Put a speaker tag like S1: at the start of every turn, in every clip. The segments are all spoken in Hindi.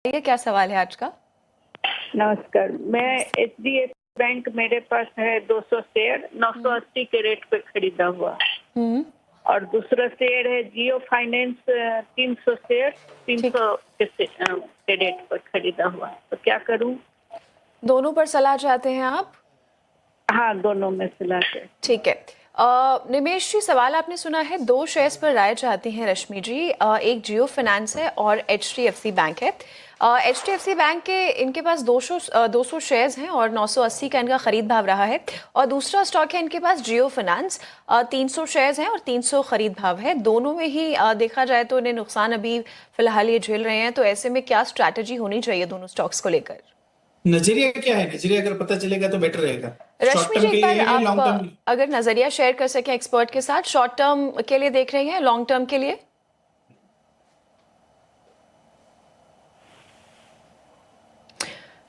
S1: ये क्या सवाल है आज का?
S2: नमस्कार। मैं एचडीएफसी बैंक, मेरे पास है 200 शेयर 980 के रेट पे खरीदा हुआ, और दूसरा शेयर है जियो फाइनेंस 300 शेयर 300 के रेट पर खरीदा हुआ। तो क्या करूं?
S1: दोनों पर सलाह चाहते हैं आप?
S2: हाँ, दोनों में सलाह है।
S1: ठीक है। निमेश जी, सवाल आपने सुना है। 2 शेयर्स पर राय चाहती हैं रश्मि जी। एक जियो फाइनेंस है और एचडीएफसी बैंक है। एचडीएफसी बैंक के इनके पास 200 शेयर्स हैं और 980 का इनका खरीद भाव रहा है। और दूसरा स्टॉक है इनके पास जियो फाइनेंस, 300 शेयर्स हैं और 300 खरीद भाव है। दोनों में ही देखा जाए तो इन्हें नुकसान अभी फिलहाल ये झेल रहे हैं। तो ऐसे में क्या स्ट्रैटेजी होनी चाहिए दोनों स्टॉक्स को लेकर?
S3: नजरिया क्या है? नजरिया अगर पता चलेगा तो बेटर रहेगा। शॉर्ट
S1: रश्मि जी,
S3: टर्म के
S1: एक
S3: लिए
S1: बार
S3: है, लॉन्ग टर्म
S1: आप अगर नजरिया शेयर कर सकें एक्सपर्ट के साथ, शॉर्ट टर्म के लिए देख रही हैं, लॉन्ग टर्म के लिए?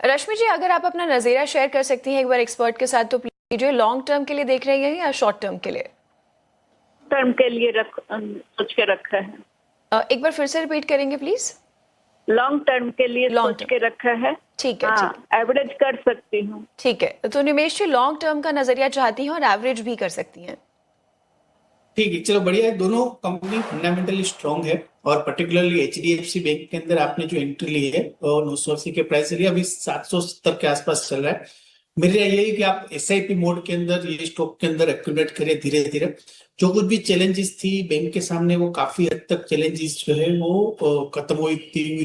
S1: रश्मि जी, अगर आप अपना नजरिया शेयर कर सकती हैं एक बार एक्सपर्ट के साथ तो प्लीज कीजिए। लॉन्ग टर्म के लिए देख रही हैं या शॉर्ट टर्म के लिए?
S2: टर्म के लिए सोच के रखा है।
S1: एक बार फिर से रिपीट करेंगे प्लीज?
S2: लॉन्ग टर्म के लिए
S1: Long
S2: सोच के रखा है।
S1: ठीक है,
S2: हाँ, एवरेज कर सकती हूँ।
S1: ठीक है। तो निमेश जी, लॉन्ग टर्म का नजरिया चाहती हैं और एवरेज भी कर सकती हैं।
S3: ठीक है, चलो बढ़िया है। दोनों कंपनी फंडामेंटली स्ट्रांग है, और पर्टिकुलरली एचडीएफसी बैंक के अंदर आपने जो एंट्री ली है और 980 के प्राइस लिया, अभी 770 के आसपास चल रहा है। मेरी राय यही कि आप एसआईपी मोड के अंदर ये स्टॉक के अंदर एक्यूमुलेट करें धीरे धीरे। जो कुछ भी चैलेंजेस थी बैंक के सामने, वो काफी हद तक चैलेंजेस जो है वो खत्म हुई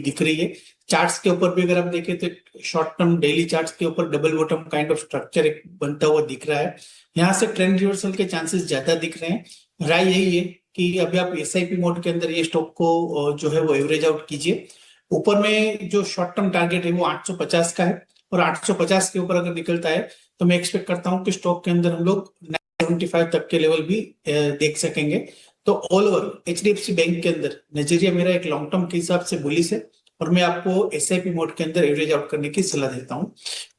S3: दिख रही है। चार्ट्स के ऊपर भी अगर आप देखें तो शॉर्ट टर्म डेली चार्ट्स के ऊपर double bottom kind of structure एक बनता हुआ दिख रहा है। यहाँ से ट्रेंड रिवर्सल के चांसेस ज्यादा दिख रहे हैं। राय यही है कि अभी आप एसआईपी मोड के अंदर ये स्टॉक को जो है वो एवरेज आउट कीजिए। ऊपर में जो शॉर्ट टर्म टारगेट है वो 850 का है, और 850 के ऊपर अगर निकलता है तो मैं एक्सपेक्ट करता हूँ कि स्टॉक के अंदर हम लोग 975 तक के लेवल भी देख सकेंगे। तो ऑल ओवर एचडीएफसी बैंक के अंदर नजरिया मेरा एक लॉन्ग टर्म के हिसाब से बुलिश है, और मैं आपको एसआईपी मोड के अंदर एवरेज आउट करने की सलाह देता हूँ।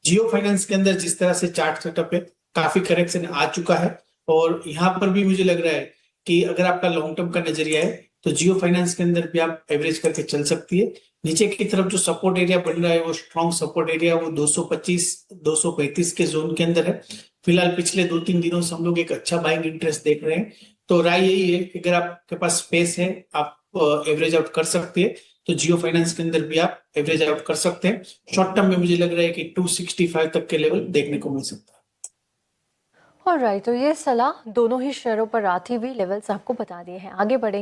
S3: जियो फाइनेंस के अंदर जिस तरह से चार्ट सेटअप है, काफी करेक्शन आ चुका है, और यहाँ पर भी मुझे लग रहा है कि अगर आपका लॉन्ग टर्म का नजरिया है तो जियो फाइनेंस के अंदर भी आप एवरेज करके चल सकती है। नीचे की तरफ जो सपोर्ट एरिया बन रहा है वो स्ट्रॉन्ग सपोर्ट एरिया, वो 225 235 के जोन के अंदर है। फिलहाल पिछले 2-3 दिनों से हम लोग एक अच्छा बाइंग इंटरेस्ट देख रहे हैं। तो राय यही है कि अगर आपके पास स्पेस है, आप एवरेज आउट कर सकते हैं, तो जियो फाइनेंस के अंदर भी आप एवरेज आउट कर सकते हैं। शॉर्ट टर्म में मुझे लग रहा है कि 265 तक के लेवल देखने को मिल सकता है।
S4: ऑलराइट, तो ये सलाह दोनों ही शेयरों पर आती हुई लेवल्स आपको बता दिए हैं। आगे बढ़ेंगे।